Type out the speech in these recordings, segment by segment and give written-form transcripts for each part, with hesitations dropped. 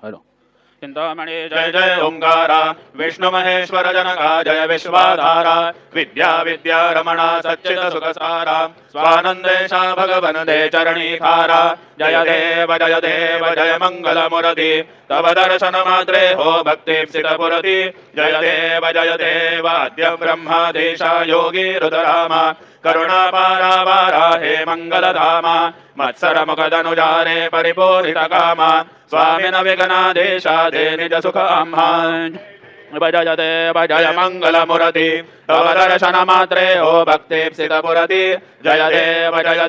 Hello Chintamani जय जय ओंकारा विष्णु महेश्वर जनका जय विश्वाधारा विद्या विद्या रमणा सच्चिद सुखसारा स्वानंदेशा भगवन दे चरणी खारा जय देव जय मंगल मुरति तव दर्शन मात्रे हो भक्ति सितपुरति जय देव अद्य ब्रह्मादेशा योगी रुद्रामा करुणा पारा हे मंगलधामा मत्सर मुखदनुजारे परिपूरित कामा स्वामिन विघ्नादेशादे निज सुखाम्हा जय मंगल मुरति तव दर्शन मात्रे हो भक्ति सितपुरति जय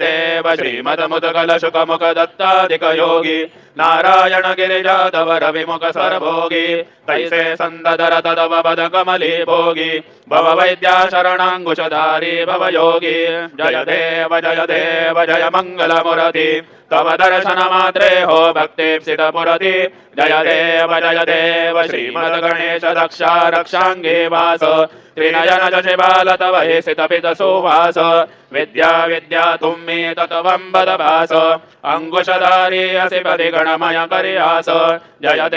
देव श्रीमद मुदगल शुक मुख दत्तादिक योगी नारायण गिरिजाधवर विमुख सर्वोगी तैसे संदधर तदव पद कमली भोगी भव वैद्या शरणांकुशधारी भव योगी जय देव जय मंगल मुरति तव दर्शन मात्रे हो भक्ति सितपुरति जय देव श्रीमद गणेश दक्षा रक्षांगे वास त्रिनयन जशिबाल तव हे सितपित सुवास विद्या तुम्मे तत्वं बदभास अंकुशधारी असि पदि गणमय करियास जय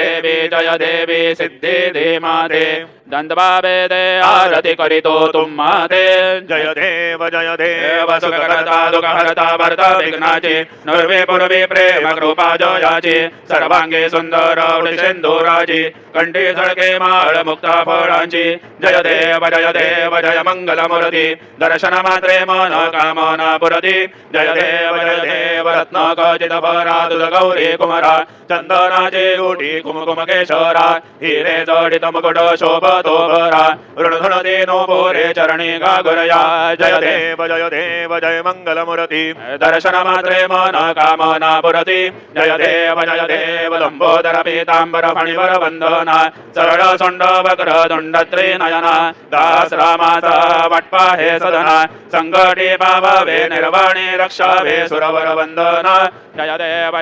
देवी सिद्धि दे माते दंतबाबे दे आरति करितो तुम माते जय देव सुखकर्ता दुःखहर्ता भर्ता विघ्नाचे नर्वे पूर्वे प्रेम कृपा जयाचे सर्वांगे सुंदर वृषेंदुराची कंठी झळके माळ मुक्ता फळांची जय देव जय मंगल मुरति दर्शन मात्रे मन कामना पुरति जय देव रत्न खचित भरा दुध गौरी कुमरा चंदनाचे उटी कुमकुम केशरा हिरे जडित मुकुट शोभतो भरा ऋणधुण देनो पोरे चरणी गागरया जय देव जय मंगल मुरति दर्शन मात्रे मन कामना पुरति जय देव लंबोदर पीतांबर फणिवर वंदना सरळ सोंड वक्र दंड त्रिनयना दास रामाचा वट्पा हे सदना संकटी पावावे निर्वाणी रक्षावे सुरवर वंदना जय देव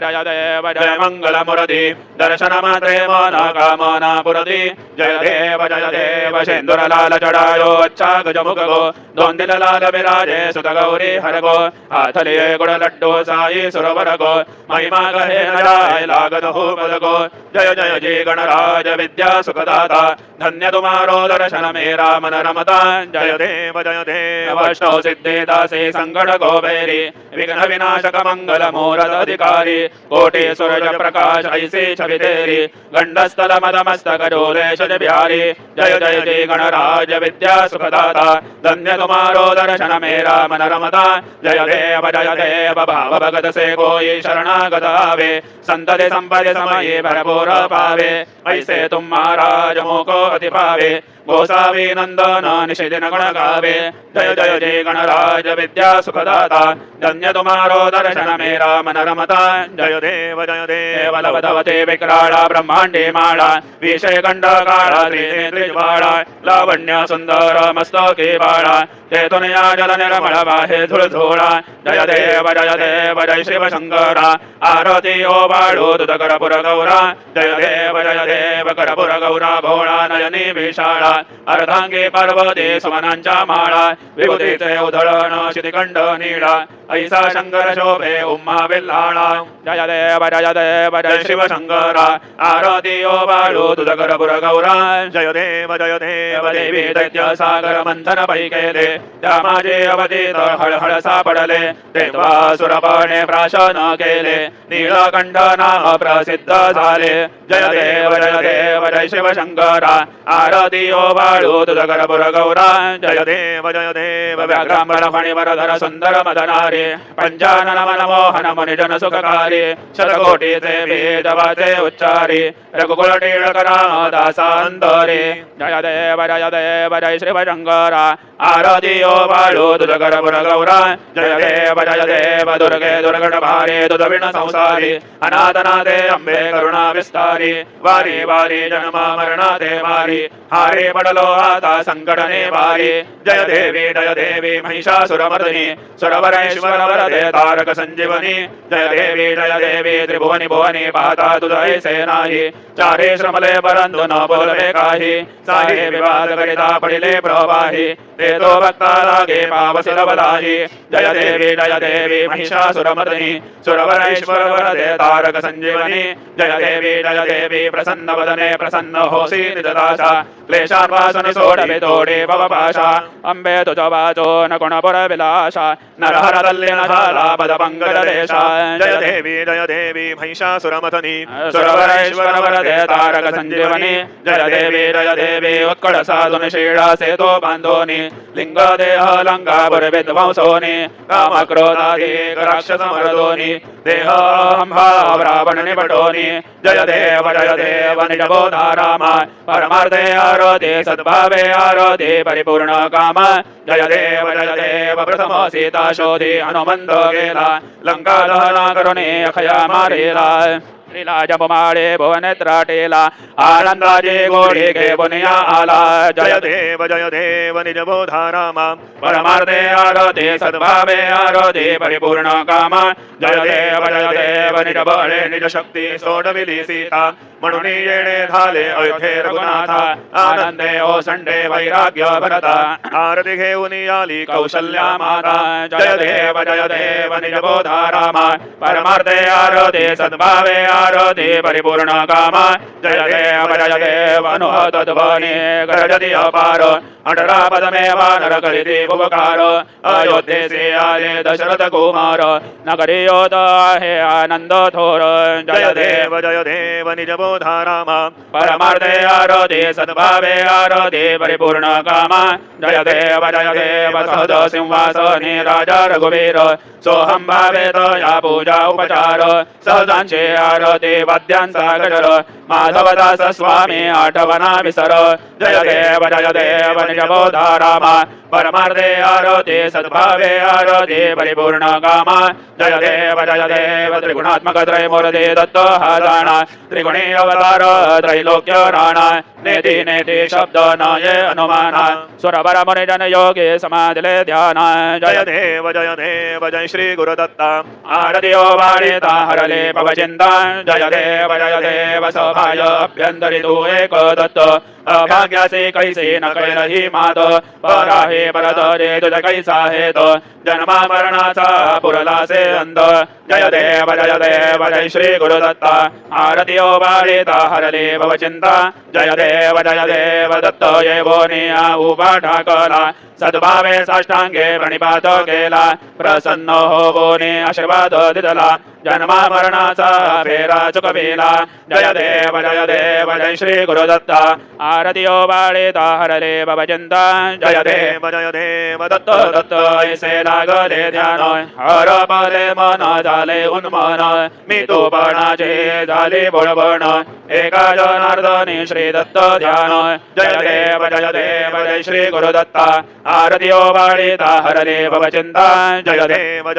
जय मंगल मुरति दर्शन मात्रे मन कामना पुरति जय देव सिंदूर लाल चढ़ायो अच्छा गजमुख गो दोन दिल लाल विराजे सुत गौरी हर गो हाथ लिए गुड़ लड्डू साई सुरवर गो महिमा कहे नराय लागत हो पद गो जय जी गणराज विद्या सुखदाता धन्य तुम्हारो दर्शन मेरा मन रमता जय देव वैष्णव सिद्धि दासी संकट गोबेरी विघ्न विनाशक मंगल मूरत अधिकारी कोटि सूरज प्रकाश ऐसी छवि तेरी गंडस्थल मदमस्तक जोलेश बिहारी जय जय गणराज विद्या सुखदाता धन्य तुम्हारो दर्शन मेरा मन रमता जय देव भाव भगत से कोई शरणागत आवे संतति संपदि समये भरपूर पावे ऐसे तुम महाराज मोको अति पावे गोसावी नंदन निषेधन गण गावे जय जय गणराज विद्या सुखदाता धन्य तुम्हारो दर्शन मेरा मन रमता जय देव लवधवते विक्राळा ब्रह्मांडे माळा विषय कंड काळा त्रिज्वाळा लावण्य सुंदर मस्तके बाळा चेतनया जल निर्मल वाहे धुळधुळा जय देव जय शिव शंकरा आरती ओ बाळो तुझ पुर गौरा जय देव करपुर गौरा भोळा नयनी विशाळा अर्धांगे पार्वती सुमनांच्या माळा विभूतीचे उधळण शितिकंड नीळा ऐसा शंकर शोभे उम्मा विल्हाळा जय देव जय शिव शंकरा आरती ओ बाळो तुझ करपुर गौरा जय देव देवी दैत्य सागर मंथन पै केले त्या माझे अवधीत हळहळ सापडले तेव्हा सुरपणे प्राशन केले नीलकंठ नाम प्रसिद्ध झाले जय देव जय शिव शंकरा आरती ओ बाळो तुझ करपुर गौरा जय देव व्याघ्रांबर फणिवर धर सुंदर मदनारी पंचानन मनमोहन मुनिजन सुखकारी शतकोटीचे वेद वाचे उच्चारी रघुकुल टिळक राम दासांतरे जय देव जय शिव शंकरा आरती ओ बाळो तुझ करपुर गौरा जय देव दुर्गे दुर्गट भारे तुझ विण संसारी अनाथनाथे अंबे करुणा विस्तारी वारी वारी जन्म मरणाते वारी हारे पडलो आता संकटने वारी जय देवी महिषासुरमर्दिनी सुरवरेश्वर वरदे तारक संजीवनी जय देवी त्रिभुवनी भुवनी पाहता तुझ ऐसे नाही चारे श्रमले परंतु न बोलवे काही साहे विवाद करिता पडिले प्रवाही सेतो भक्तालागे पावसिरबलाहि जय देवी महिषासुरमर्दिनि सुरवरैश्वरवरदे तारक संजीवनि जय देवी प्रसन्नवदने प्रसन्न होसि निजदासा क्लेशान्वासनि सोढवितोडे भवपाशा अम्बे तुज वाचो न गुणपुरविलासा नरहरतल्यनशाला पदपङ्कजदेशा जय देवी महिषासुरमथनि सुरवरैश्वरवरदे तारक संजीवनि जय देवी उत्कटसाधुनिशीला सेतो बान्धोनि लिङ्गदेह लङ्कापुरविद्वंसोनि कामक्रोधादि राक्षसमर्दोनि देहम्भावरावण निपटोनि जय देव निजबोधा राम परमार्थे आरोधे सद्भावे आरोधे परिपूर्ण काम जय देव प्रथम सीता शोधे हनुमंत गेला लंका दहना करुणे अखया मारेला लीलाजपमाळे भुवनेत्राटेला आनंदाजे गोडे गे बुनिया आला जय देव निजबोधा राम परमार्थे आरोधे सद्भावे आरोधे परिपूर्ण काम जय देव निजबळे निजशक्ती सोडविली सीता म्हणून येणे झाले अयोध्ये रघुनाथा आनंदे ओसंडे वैराग्य भरता आरती घेऊन आली कौशल्या माता जय देव निजबोधा राम परमार्थे आरोधे सद्भावे आरोधे परिपूर्ण काम जय देव अनुहतध्वनि गरजति अपार अठरा पदमेव नरकरिति भुवकार अयोध्येसे आले दशरथ कुमार नगरी योत आहे आनंद थोर जय देव निजबोधा राम परमार्थे आरोधे सद्भावे आरोधे परिपूर्ण काम जय देव सहज सिंहासने राजा रघुवीर सोहम भावेत या पूजा उपचार सहजांचे आरते वाद्यांचा गजर माधवदास स्वामी आठवना विसर जय देव निजबोधा राम परमार्थे आरते सद्भावे आरते परिपूर्ण काम जय देव त्रिगुणात्मक त्रयमूर्ति दत्त हा जाणा त्रिगुणी अवतार त्रैलोक्य राणा नेति नेति शब्द न ये अनुमाना सुरवर मुनि जन योगे समाधिले ध्यान जय देव जय श्री गुरुदत्ता आरतियो वाणिता हरले पवचिंता जय देव सभाय अभ्यंतरि तू एक दत्त अभाग्यासे कैसे न कैलही मात पराहे परत रे तुझ कैसा हे तो जन्मा मरणाचा पुरलासे अंध जय देव जय श्री गुरुदत्ता आरतियो वाणिता हरले पवचिंता जय देव दत्त ये बोनिया उभा ठाकला सद्भावे साष्टांगे प्रणिपात केला प्रसन्न हो बोने आशीर्वाद दिला जन्मा मरणाचा फेरा चुकविला जय देव श्री गुरुदत्ता आरतियो वाळिता हरले भवचिंता जय देव दत्त ऐसे लागले ध्यान हर पले मन झाले उन्मन मी तू पणाचे झाले बोळबण एका जनार्दनी श्री दत्त ध्यान जय देव श्री गुरुदत्ता आरतियो वाळिता हरले भवचिंता जय देव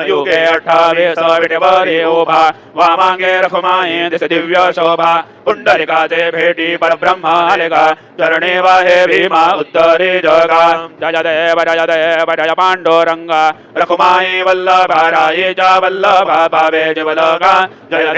युगे 28 विठवरी उभा वामांगे रखुमाई दिस दिव्य शोभा पुंडलिकाचे भेटी परब्रह्म आलेगा चरणे वाहे भीमा उत्तरी जगा जय देव जय पांडुरंगा रखुमाई वल्लभारायीच्या वल्लभा पावे जीवलगा जय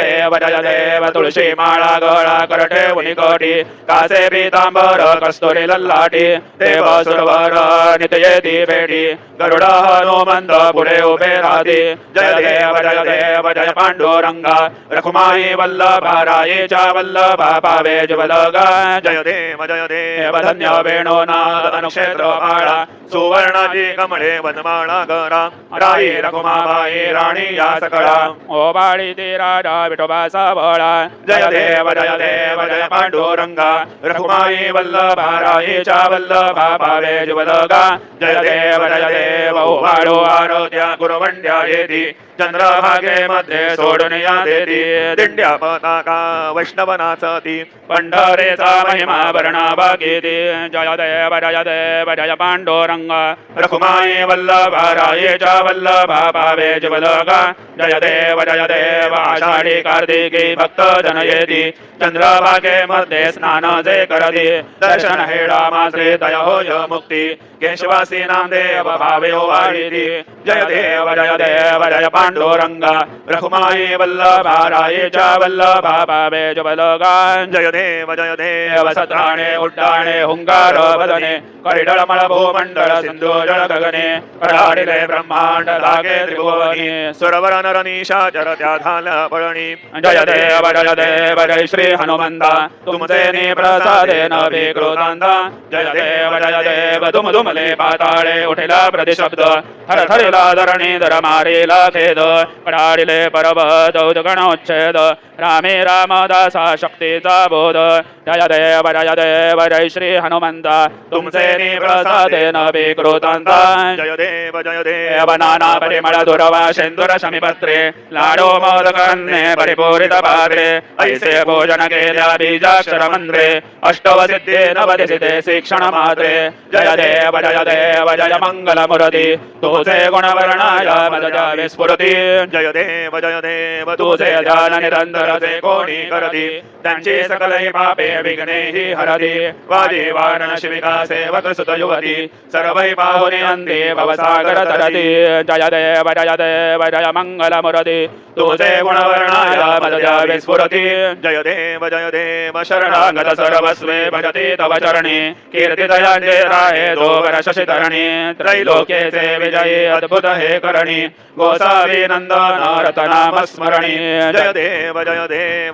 देव तुळशी माळा गळा करठे उनिकोटी कासे पीतांबर कस्तुरी लल्लाटी देव सुरवर नित्ययेती भेटी गरुड हनुमंत पुढे उभे राहती जय देव जय पांडुरंगा रखुमाई वल्लभारायीच्या वल्लभा पावे जीवलगा जय देव धन्य वेणुनाद अनुक्षेत्र माळा सुवर्णाची कमळे वनमाळा गरा राई रखुमाबाई राणी या सकळा ओ बाळी ते राजा विठोबा सावळा जय देव जय पांडुरंगा रखुमाई वल्लभारायीच्या वल्लभा पावे जीवलगा जय देव वाळो आरोग्या गुरुवंड्या येती चंद्रभागे मध्ये सोडून या देती दिंड्या पताका वैष्णवनाचती पंढरेचा महिमा वर्णा बागेती जय देव जय पांडुरंगा रखुमाई वल्लभारायीच्या वल्लभा पावे जीवलगा जय देव आषाढी कार्तिकी भक्त जन येती चंद्रभागे मध्ये स्नान जे करती दर्शन हेडा मात्रे तय होय मुक्ती केशवासीनां देव भावयो वारिति जय देव जय पाण्डुरङ्ग रघुमायि वल्लभाराये च वल्लभा भावे च बलगान् जय देव सत्राणे उड्डाणे हुङ्कार वदने करिडलमल भूमण्डल सिन्धु जल गगने कराडिले ब्रह्माण्ड लागे त्रिभुवनि सुरवर नर निशाचर त्याधाल पळणी जय देव जय श्री हनुमंता तुमसे नि प्रसादेन विक्रोतांता जय देव तुम तुमले पाताळे उठेला प्रतिशब्द हर थरेला धरणी धर मारेला खेद कराडिले पर्वत उद्गणोच्छेद रामे रामदासा शक्तीचा बोध जय देव जय श्री हनुमंता तुमसे नि प्रसादेन विक्रोतांता जय देव नाना परिमळ दुर्वा सिंधुर शमीपत्रे लाडो मोदकन्ने परिपूरित पात्रे ऐसे भोजन केल्या बीजाक्षर मंत्रे अष्टव सिद्धे नवदिसिते शिक्षण मात्रे जय देव जय मंगल मूर्ती तुझे गुणवर्णाय मदजा विस्फुरती जय देव तुझे ध्यान निरंतर से कोणी करती त्यांची सकलही पापे विघ्ने हि हरती वाजीवारण शिविका सेवक सुत युवती सर्वै पाहुने अंधी भवसागर तरती जय देव जय मंगल मूर्ती तुझे गुणवर्णाय मदजा विस्फुरती जय देव शरणागत सर्वस्वे भजते तव चरणी कीर्तिदयाञ्जे राहे दोवर शशिधरणी त्रैलोक्ये से विजये अद्भुत हे करणी गोसावी नंदन रतनाम स्मरणी जय देव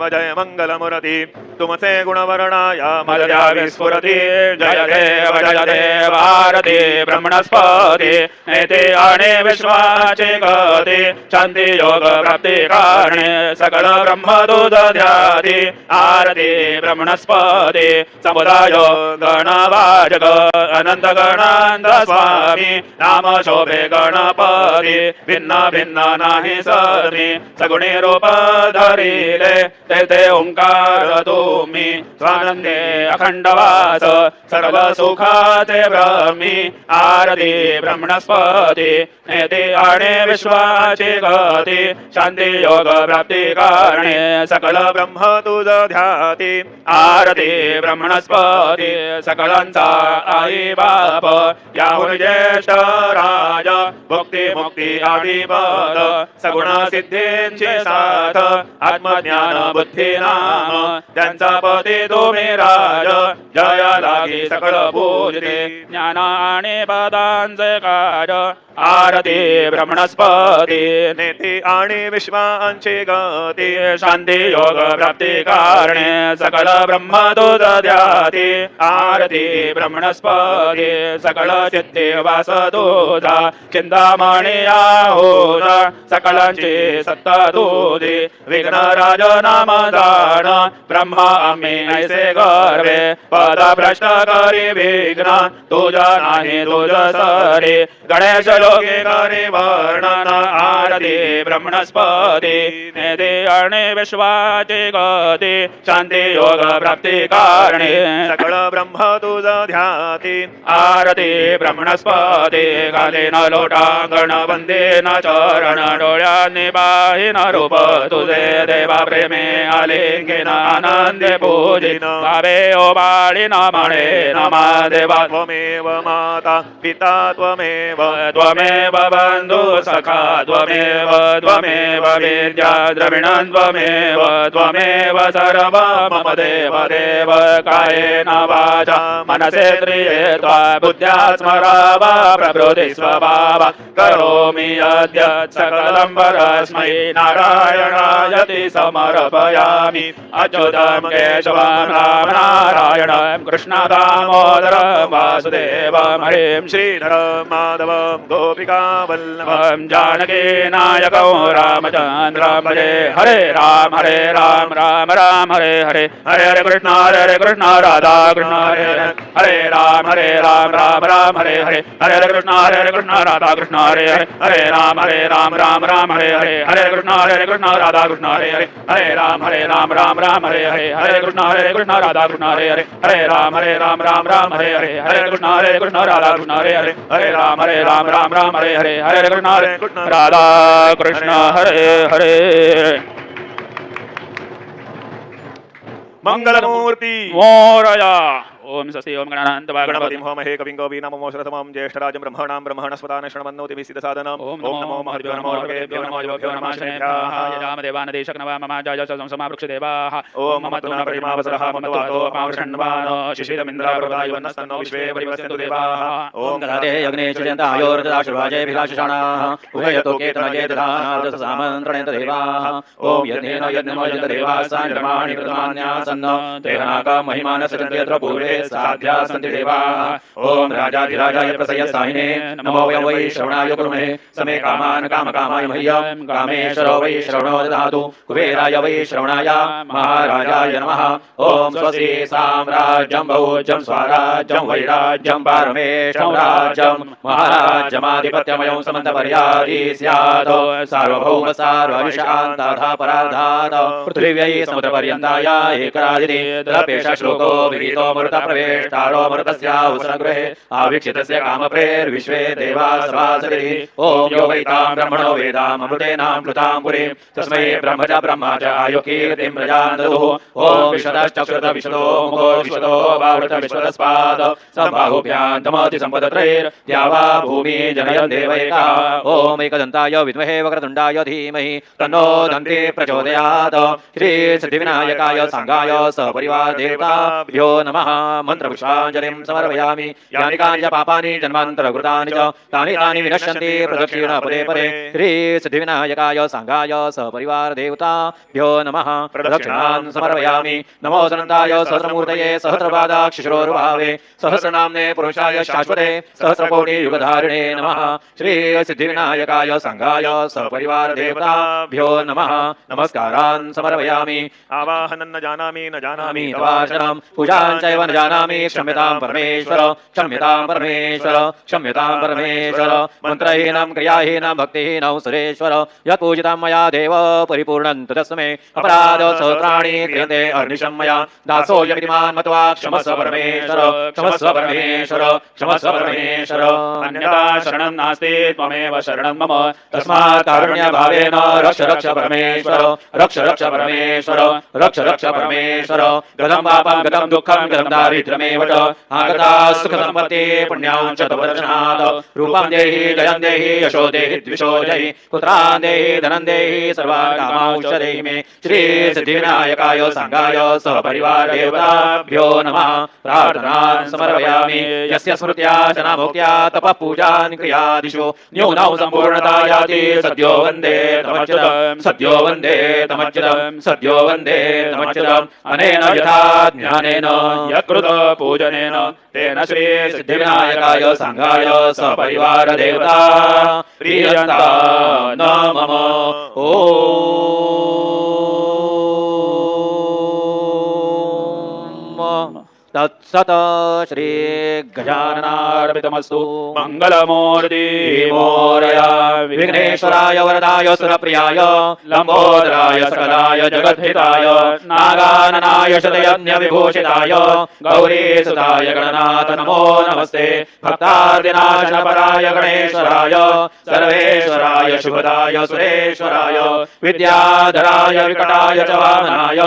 जय मंगल मूर्ती तुमसे गुणवर्णाय मदजा विस्फुरती जय देव आरती ब्रह्मणस्पती नेते आणे विश्वाचे गती शांती योग प्राप्ती कारणे सकल ब्रह्म दूध ध्याती आरती ब्रह्मणस्पती समुदाय गणवाजक अनंत गणांत स्वामी नाम शोभे गणपती भिन्न भिन्न नाही सर्मी सगुणी रूप धरिले ते ओंकार तुम्ही स्वानंदे अखंडवास सर्व सुखाचे ब्रह्मी आरती ब्रह्मणस्पती नेते आणे विश्वाची गती शांती योग प्राप्ती कारणे सकल ब्रह्म तुझ ध्याती आरती ब्रह्मणस्पती सकलांचा आई बाप याहुन ज्येष्ठ राज भक्ती मुक्ती आदी पद सगुण सिद्धींचे साथ आत्मज्ञान बुद्धी नाम त्यांचा पती तुम्ही राज जय लागी सकळ पूजते ज्ञान आणि पदांचे काज आरती ब्रह्मणस्पती नेती आणि विश्वांची गती शांती योग प्राप्ती कारणे सकल ब्रह्म दूध ध्याती आरती ब्रह्मणस्पती सकल सिद्धी वास तुझा चिंतामणी आहुजा सकलांची सत्ता तुझी विघ्न राज नाम जाण ब्रह्मा आम्ही ऐसे गर्वे पद भ्रष्ट करी विघ्न तुझा नाही तुझ सरी गणेश लोके करी वर्णन आरती ब्रह्मणस्पती नेते आणि विश्वाची गती शांती योग प्राप्ती कारणे सकळ ब्रह्म तुझ ध्याती आरती ब्रह्मणस्पती गाले न लोटांगण वंदे न चरण डोळ्यांनी बाहीन रूप तुझे देवा प्रेमे आलिंगेन आनंदे पूजिन भावे ओ बाळी न म्हणे नमा देवा त्वमेव माता पिता त्वमेव बंधु सखा त्वमेव विद्या द्रविणं त्वमेव सर्व मम देव कायेन वाचा मनसेन्द्रिये त्वा बुद्ध्या स्मरावा प्रभृति स्वभाव करोमि अद्य सकलं परस्मै नारायणायति समर्पयामि अच्युतं केशवं राम नारायणं कृष्णदामोदरं वासुदेवं हरिं श्रीधरं माधवं गोपिकावल्लभं जानकी नायकं रामचन्द्रं भजे हरे राम राम राम हरे हरे हरे हरे कृष्ण राधा कृष्ण हरे राम राम राम हरे हरे हरे हरे कृष्ण राधा कृष्ण हरे हरे राम राम हरे हरे हरे कृष्ण राधा कृष्ण हरे हरे राम राम हरे हरे हरे कृष्ण राधा कृष्ण हरे हरे राम राम हरे हरे हरे कृष्ण राधा कृष्ण हरे हरे राम राम हरे हरे हरे कृष्ण राधा कृष्ण हरे हरे मंगलमूर्ती मोरया ओम स्वस्ति ओम गणानान्त्वा गणपतिं होमहे कविं कवीनामोषरतमं ज्येष्ठराजं ब्रह्मणां ब्रह्मणस्पदान शृण्वन्नोति सिद्धसादनम् ओम नमो महद्भ्यो नमो ऋग्भ्यो नमो युवभ्यो नमः शनेभ्यः यजामदेवानदेशकनवा मम जायसंसमावृक्षदेवाः ओम मम तुना प्रतिमावसरः मम त्वातो पावृषण्वानो शिशिरमिन्द्रावृतायुवन्नस्तन्नो विश्वे परिवस्यन्तु देवाः ओम गणादे अग्ने चयन्तायोर्ददाशुभाजयभिलाषणाः उभयतो केतनये दधानार्दसामन्त्रणेत देवाः ओम यज्ञेन यज्ञमयन्त देवाः सान्द्रमाणि कृतमान्यासन्न तेनाका महिमान सजन्ति यत्र पूर्वे साध्या सन्ति देवाः ओम राजाधिराजाय प्रसयसाहिने नमो वै श्रवणाय कुर्महे समे कामान् कामकामाय मह्यं कामेश्वरो वै श्रवणो ददातु कुबेराय वै श्रवणाय महाराजाय नमः ओम स्वस्ति साम्राज्यं भोज्यं स्वराज्यं वैराज्यं पारमेशं राज्यं महाराज्यमाधिपत्यमयं समन्तपर्यादि स्यात् सार्वभौम सार्वविशान्ताधा परार्धात् पृथिव्यै समुद्रपर्यन्ताय एकराजिति तदपेश श्लोको विहितो मरुतप्रवेष्टारो मरुतस्य उसनगृहे आवीक्षितस्य कामप्रेर्विश्वे देवाः सभासदिः ओम यो वैतां ब्रह्मणो वेदामृतेनां प्लुतां पुरीं तस्मै ब्रह्म च ब्रह्मा च आयु कीर्तिं प्रजां ददुः ओम विश्वतश्चक्षुरत विश्वतो मुखो विश्वतो बाहुरत विश्वतस्पाद सम्बाहुभ्यां तमति सम्पदत्रैर्द्यावा भूमि जनयन् देवैका ओम एकदन्ताय विद्महे वक्रतुण्डाय धीमहि तन्नो दन्ति प्रचोदयात् श्री सिद्धिविनायकाय सांगाय सपरिवार देवताभ्यो नमः मन्त्रपुष्पाञ्जलिं समर्पयामि यानि कानि च पापानि जन्मान्तरकृतानि च तानि तानि विनश्यन्ति प्रदक्षिण पदे पदे श्री सिद्धिविनायकाय सांगाय सपरिवार देवताभ्यो नमः प्रदक्षिणान् समर्पयामि नमो सनन्ताय सहस्रमूर्तये सहस्रपादाक्षिशिरोरुभावे सहस्रनाम्ने पुरुषाय शाश्वते सहस्रकोटि युगधारिणे नमः श्री सिद्धिविनायकाय सांगाय सपरिवार देवताभ्यो नमः नमस्कारान् समर्पयामि आवाहनं न जानामि तवाशनं पूजां चैव न जानामि क्षम्यतां परमेश्वर क्षम्यतां परमेश्वर क्षम्यतां परमेश्वर मन्त्रहीनं क्रियाहीनं भक्तिहीनं सुरेश्वर यत्पूजितं मया देव परिपूर्णं तदस्मै अपराध सहस्राणि क्रियन्ते अर्निशं मया दासोऽयमिति मां मत्वा क्षमस्व परमेश्वर क्षमस्व परमेश्वर क्षमस्व परमेश्वर अन्यथा शरणं नास्ति त्वमेव शरणं मम तस्मात् कारुण्यभावेन रक्ष रक्ष परमेश्वर रक्ष रक्ष परमेश्वर रक्ष रक्ष परमेश्वर गतं पापं गतं दुःखं गतं दारिद्र्यमेव च आगता सुखसम्पत्ति पुण्यां च तव दर्शनात् रूपं देहि जयं देहि यशो देहि द्विषो जयि पुत्रान् देहि धनं देहि सर्वान् कामांश्च देहि मे श्री सिद्धिविनायकाय सांगाय सहपरिवार देवताभ्यो नमः प्रार्थनान् समर्पयामि यस्य स्मृत्या जनाभोक्त्या तपः पूजान् क्रियादिषु न्यूनौ सम्पूर्णता याति सद्यो वन्दे तमच्युतं सद्यो वन्दे तमच्युतं सद्यो वन्दे तमच्युतं अनेन यथा ज्ञानेन यत्कृत पूजनेन तेन श्री सिद्धिविनायकाय सांगाय सपरिवार देवता प्रियन्ता न मम ओम तत्सत श्री गजाननार्पितमस्तु मंगलमूर्ति मोरया विघ्नेश्वराय वरदाय सुरप्रियाय लंबोदराय सकलाय जगद्धिताय नागाननाय शतयज्ञ विभूषिताय गौरीसुताय गणनाथ नमो नमस्ते भक्तार्दिनाशनपराय गणेश्वराय सर्वेश्वराय शुभदाय सुरेश्वराय विद्याधराय विकटाय च वामनाय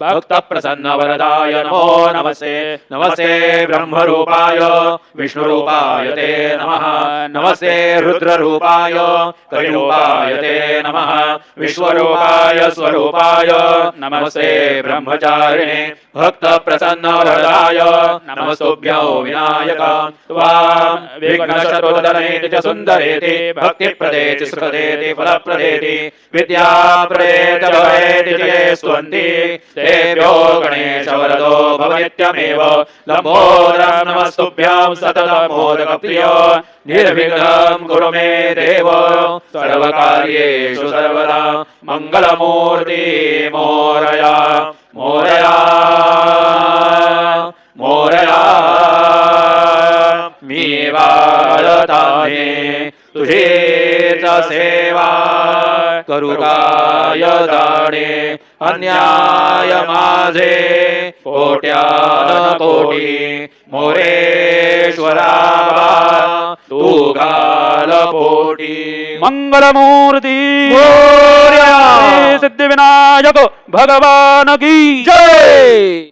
भक्तप्रसन्नवरदाय नमो नमस्ते नमस्ते ब्रह्मरूपाय विष्णुरूपाय ते नमः नमस्ते रुद्ररूपाय कविरूपाय ते नमः विश्वरूपाय स्वरूपाय नमस्ते ब्रह्मचारिणे भक्तप्रसन्नवरदाय नमस्तुभ्यो विनायक त्वां विघ्नशत्रुदनेति च सुन्दरेति भक्तिप्रदेति सुखदेति फलप्रदेति विद्याप्रदेति भवेति च ये स्तुवन्ति तेभ्यो गणेशवरदो भवनित्यमेव लम्बोदरं नमस्तुभ्यं सततमोदकप्रियो निर्विघ्नं कुरु मे देव सर्वकार्येषु सर्वदा मङ्गलमूर्ति मोरया मोरया मोरया मी वारताने तुझीच सेवा करू काय जाणे अन्याय माझे कोट्यान कोटी मोरेश्वरा तू घाल पोटी मंगलमूर्ति मोरया सिद्धिविनायक भगवान की जय।